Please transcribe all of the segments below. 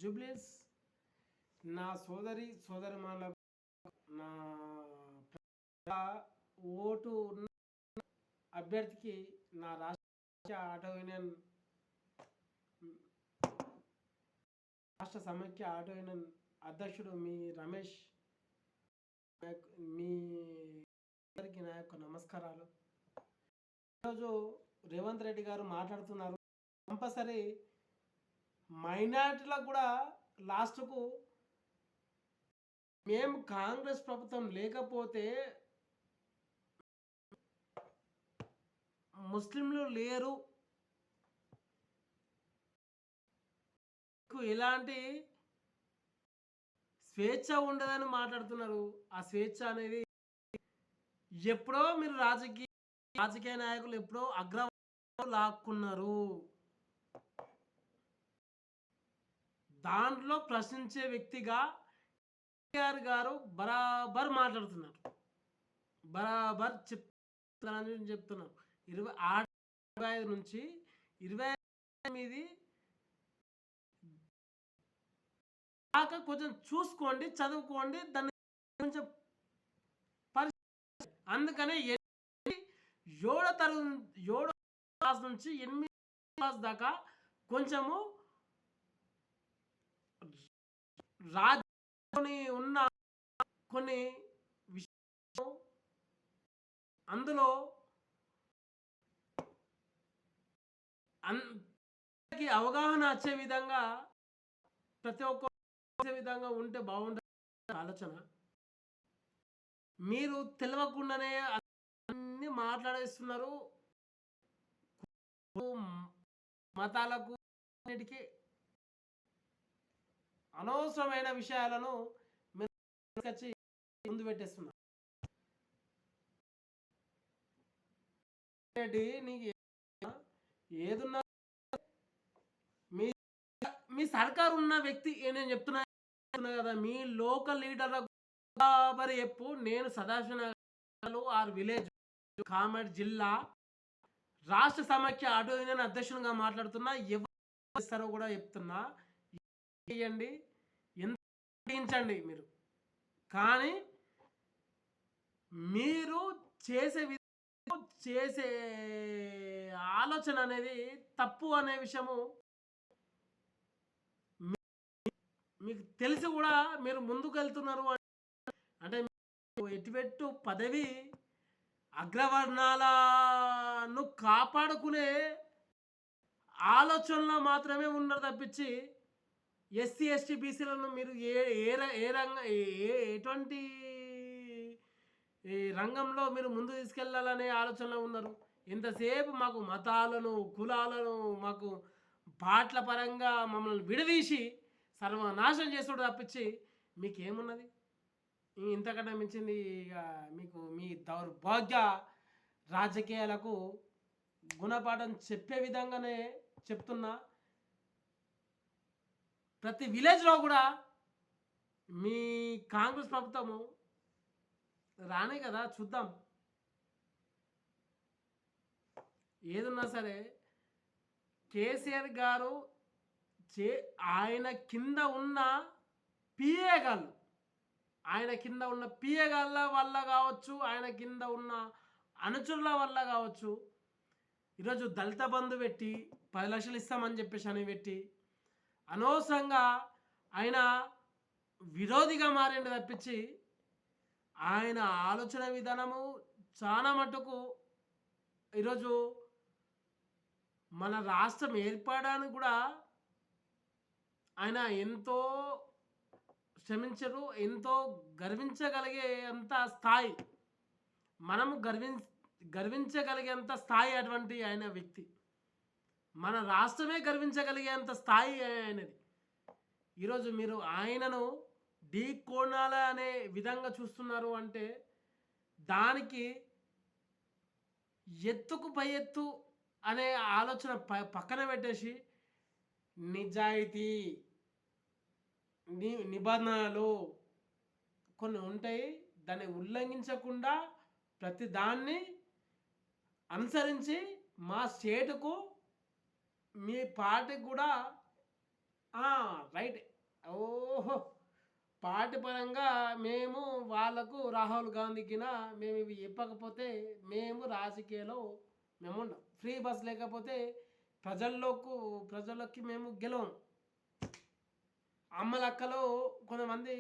జూబ్లీస్ నా సోదరిమణులకు నా ఓటు ఉన్న అభ్యర్థికి నా రాష్ట్ర ఆటో యూనియన్ రాష్ట్ర సమైక్య ఆటో యూనియన్ అధ్యక్షుడు మీ రమేష్ మీ అందరికీ నా యొక్క నమస్కారాలు. ఈరోజు రేవంత్ రెడ్డి గారు మాట్లాడుతున్నారు, కంపల్సరీ మైనార్టీలకు కూడా లాస్ట్కు మేము కాంగ్రెస్ ప్రభుత్వం లేకపోతే ముస్లింలు లేరు, ఎలాంటి స్వేచ్ఛ ఉండదని మాట్లాడుతున్నారు. ఆ స్వేచ్ఛ అనేది ఎప్పుడో మీరు రాజకీయ నాయకులు ఎప్పుడో అగ్రవర్ణాలు లాక్కున్నారు. దాంట్లో ప్రశ్నించే వ్యక్తిగా కేఆర్ గారు బరాబర్ మాట్లాడుతున్నారు, బరాబర్ చెప్తున్నారు. 25 నుంచి 28 దాకా కొంచెం చూసుకోండి, చదువుకోండి, దాన్ని కొంచెం అందుకనే 7వ క్లాస్ నుంచి 8వ క్లాస్ దాకా కొంచెము రాజ్యంలోని ఉన్న కొన్ని విషయాలు అందులో అందరికి అవగాహన వచ్చే విధంగా ప్రతి ఒక్క విధంగా ఉంటే బాగుంటుంది ఆలోచన. మీరు తెలియకుండానే అన్ని మాట్లాడేస్తున్నారు. మతాలకు అన్నిటికీ అనవసరమైన విషయాలను మీరు ముందు పెట్టేస్తున్నారు. నీకు ఏదున్నా మీ సర్కారు ఉన్న వ్యక్తి నేను చెప్తున్నా కదా, మీ లోకల్ లీడర్ల బరాబరి చెప్పు. నేను సదాశివనగర్ ఆర్ విలేజ్ కామారెడ్డి జిల్లా రాష్ట్ర సమైక్య ఆటో యూనియన్ అధ్యక్షునిగా మాట్లాడుతున్నా. ఎవరు ఇస్తారో కూడా చెప్తున్నా, చేయండి, ఎంత గ్రహించండి మీరు. కానీ మీరు చేసే ఆలోచన అనేది తప్పు అనే విషయము మీకు తెలిసి కూడా మీరు ముందుకు వెళ్తున్నారు. అంటే ఎటువెట్టు పదవి అగ్రవర్ణాలను కాపాడుకునే ఆలోచనలో మాత్రమే ఉన్నారు తప్పించి ఎస్సీ ఎస్టీ బీసీలను మీరు ఎటువంటి రంగంలో మీరు ముందు తీసుకెళ్లాలనే ఆలోచనలో ఉన్నారు. ఎంతసేపు మాకు మతాలను కులాలను మాకు పాటల పరంగా మమ్మల్ని విడదీసి సర్వనాశనం చేసుడు తప్పించి మీకేమున్నది? ఇంతకంటే మించింది ఇక మీకు మీ దౌర్భాగ్య రాజకీయాలకు గుణపాఠం చెప్పే విధంగానే చెప్తున్నా. ప్రతి విలేజ్లో కూడా మీ కాంగ్రెస్ ప్రభుత్వము రానే కదా, చూద్దాం. ఏదున్నా సరే కేసీఆర్ గారు ఆయన కింద ఉన్న పిఏగాళ్ళ వల్ల కావచ్చు, ఆయన కింద ఉన్న అనుచరుల వల్ల కావచ్చు, ఈరోజు దళిత బంధు పెట్టి 10 లక్షలు ఇస్తామని చెప్పేసి అని పెట్టి అనవసరంగా ఆయన విరోధిగా మారింది తప్పించి ఆయన ఆలోచన విధానము చాలా మటుకు ఈరోజు మన రాష్ట్రం ఏర్పడడానికి కూడా ఆయన ఎంతో శ్రమించరు, ఎంతో గర్వించగలిగే అంత స్థాయి, మనము గర్వించగలిగేంత స్థాయి అటువంటి ఆయన వ్యక్తి. మన రాష్ట్రమే గర్వించగలిగేంత స్థాయి ఆయనది. ఈరోజు మీరు ఆయనను ఢీ కోణాల అనే విధంగా చూస్తున్నారు అంటే దానికి ఎత్తుకు పై ఎత్తు అనే ఆలోచన పక్కన పెట్టేసి నిజాయితీ నిబంధనలు కొన్ని ఉంటాయి, దాన్ని ఉల్లంఘించకుండా ప్రతి దాన్ని అనుసరించి మా స్టేటుకు మీ పార్టీకి కూడా రైట్ ఓహో! పార్టీ పరంగా మేము వాళ్ళకు రాహుల్ గాంధీకిన మేము ఇవి చెప్పకపోతే మేము రాజకీయాల్లో మేముండం. ఫ్రీ బస్ లేకపోతే ప్రజల్లోకి మేము గెలవం. అమ్మలక్కలు కొంతమంది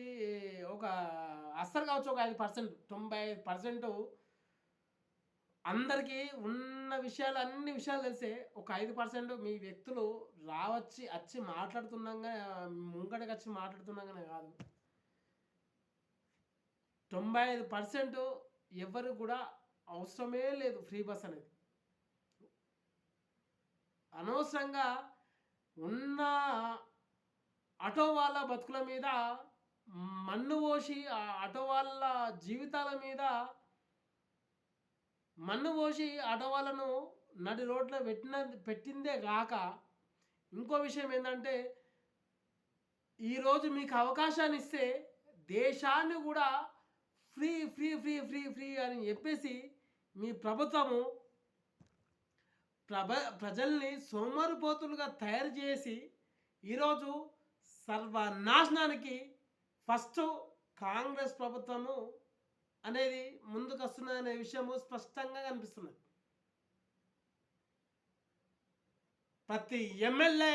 ఒక అస్సలు కావచ్చు ఒక 5%, 95% అందరికీ ఉన్న విషయాలు అన్ని విషయాలు తెలిసే ఒక 5% మీ వ్యక్తులు వచ్చి మాట్లాడుతున్నాగా ముంగటకి వచ్చి మాట్లాడుతున్నాగానే కాదు. 95% ఎవరు కూడా అవసరమే లేదు ఫ్రీ బస్ అనేది. అనవసరంగా ఉన్న ఆటో వాళ్ళ బతుకుల మీద మన్ను పోసి ఆ ఆటో వాళ్ళ జీవితాల మీద మన్ను పోసి ఆటో వాళ్ళను నడి రోడ్లో పెట్టిందే కాక ఇంకో విషయం ఏంటంటే ఈరోజు మీకు అవకాశాన్ని ఇస్తే దేశాన్ని కూడా free free free free free అని చెప్పేసి మీ ప్రభుత్వము ప్రజల్ని సోమరిపోతులుగా తయారు చేసి ఈరోజు సర్వనాశనానికి ఫస్ట్ కాంగ్రెస్ ప్రభుత్వము అనేది ముందుకు వస్తున్నదనే విషయము స్పష్టంగా కనిపిస్తున్నది. ప్రతి ఎమ్మెల్యే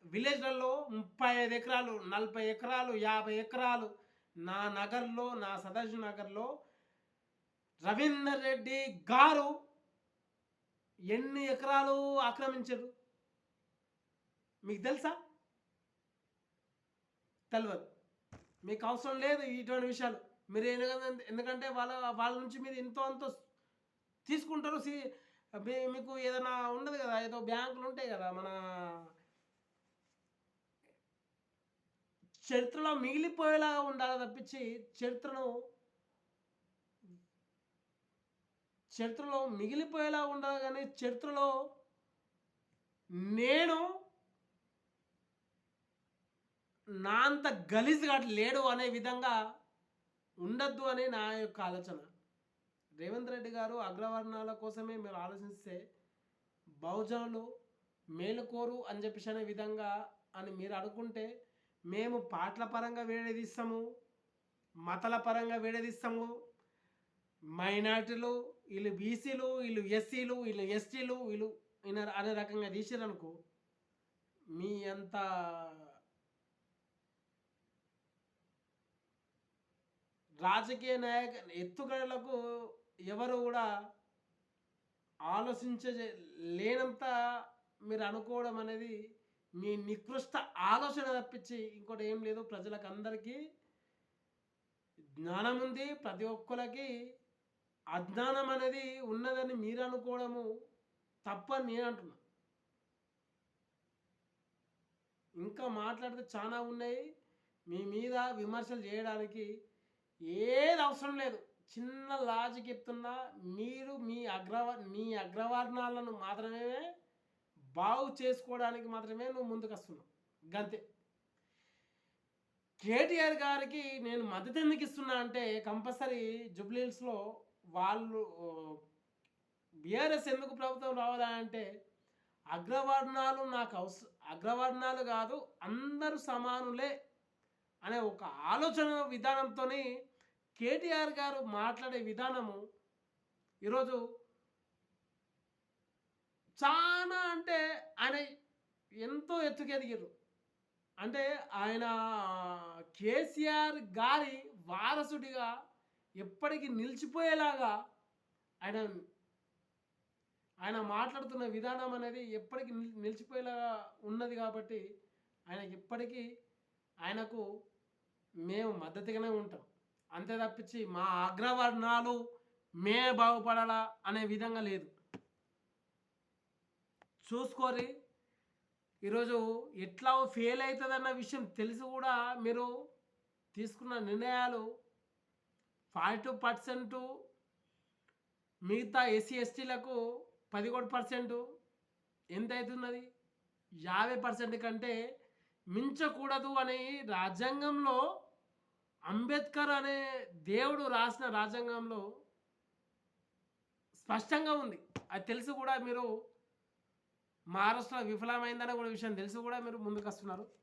విలేజ్లలో 35 ఎకరాలు, 40 ఎకరాలు, 50 ఎకరాలు నా నగర్లో, నా సదాశివ నగర్లో రవీందర్ రెడ్డి గారు ఎన్ని ఎకరాలు ఆక్రమించారు మీకు తెలుసా? తెలియదు. మీకు అవసరం లేదు ఇటువంటి విషయాలు. మీరు ఎందుకంటే వాళ్ళ నుంచి మీరు ఎంతో అంతో తీసుకుంటారు. మీకు ఏదైనా ఉండదు కదా, ఏదో బ్యాంకులు ఉంటాయి కదా, మన చరిత్రలో మిగిలిపోయేలాగా ఉండాలి తప్పించి చరిత్రలో మిగిలిపోయేలా ఉండాలి కానీ చరిత్రలో నేను నా అంత గలీజ్గా లేడు అనే విధంగా ఉండద్దు అని నా యొక్క ఆలోచన. రేవంత్ రెడ్డి గారు అగ్రవర్ణాల కోసమే మీరు ఆలోచిస్తే బహుజనులు మేలుకోరు అని చెప్పేసి అనే విధంగా అని మీరు అనుకుంటే మేము పాటల పరంగా విడదీస్తాము, మతాల పరంగా విడదీస్తాము. మైనార్టీలు వీళ్ళు బీసీలు, వీళ్ళు ఎస్సీలు, వీళ్ళు ఎస్టీలు, వీళ్ళు అనే రకంగా తీసిరనుకో మీ అంత రాజకీయ ఎత్తుగడలకు ఎవరు కూడా లేనంత మీరు అనుకోవడం అనేది మీ నికృష్ట ఆలోచన తప్పించి ఇంకోటి ఏం లేదు. ప్రజలకు అందరికీ జ్ఞానం ఉంది, ప్రతి ఒక్కరికి అజ్ఞానం అనేది ఉన్నదని మీరు అనుకోవడము తప్పని నేను అంటున్నా. ఇంకా మాట్లాడితే చాలా ఉన్నాయి మీ మీద విమర్శలు చేయడానికి. ఏది అవసరం లేదు. చిన్న లాజిక్ చెప్తున్నా, మీరు మీ అగ్రవర్ణాలను మాత్రమే బాగు చేసుకోవడానికి మాత్రమే నువ్వు ముందుకు వస్తున్నావు గంతే. కేటీఆర్ గారికి నేను మద్దతు ఎందుకు ఇస్తున్నా అంటే కంపల్సరీ జూబ్లీహిల్స్లో వాళ్ళు బీఆర్ఎస్ ఎందుకు ప్రభుత్వం రావాలంటే అగ్రవర్ణాలు అగ్రవర్ణాలు కాదు అందరూ సమానులే అనే ఒక ఆలోచన విధానంతో కేటీఆర్ గారు మాట్లాడే విధానము ఈరోజు చాలా అంటే ఆయన ఎంతో ఎత్తుకెదిగారు. అంటే ఆయన కేసీఆర్ గారి వారసుడిగా ఎప్పటికీ నిలిచిపోయేలాగా ఆయన మాట్లాడుతున్న విధానం అనేది ఎప్పటికీ నిలిచిపోయేలాగా ఉన్నది. కాబట్టి ఆయనకు మేము మద్దతుగానే ఉంటాం. అంతే తప్పించి మా అగ్రవర్ణాలు బాగుపడాలా అనే విధంగా లేదు. చూసుకోరి ఈరోజు ఎట్లా ఫెయిల్ అవుతుందన్న విషయం తెలిసి కూడా మీరు తీసుకున్న నిర్ణయాలు 42% మిగతా ఎస్సీ ఎస్టీలకు 11% ఎంత అవుతున్నది? 50% కంటే మించకూడదు అని రాజ్యాంగంలో అంబేద్కర్ అనే దేవుడు రాసిన రాజ్యాంగంలో స్పష్టంగా ఉంది. అది తెలిసి కూడా మీరు మహారాష్ట్ర విఫలమైందనే కూడా విషయం తెలిసి కూడా మీరు ముందుకు వస్తున్నారు.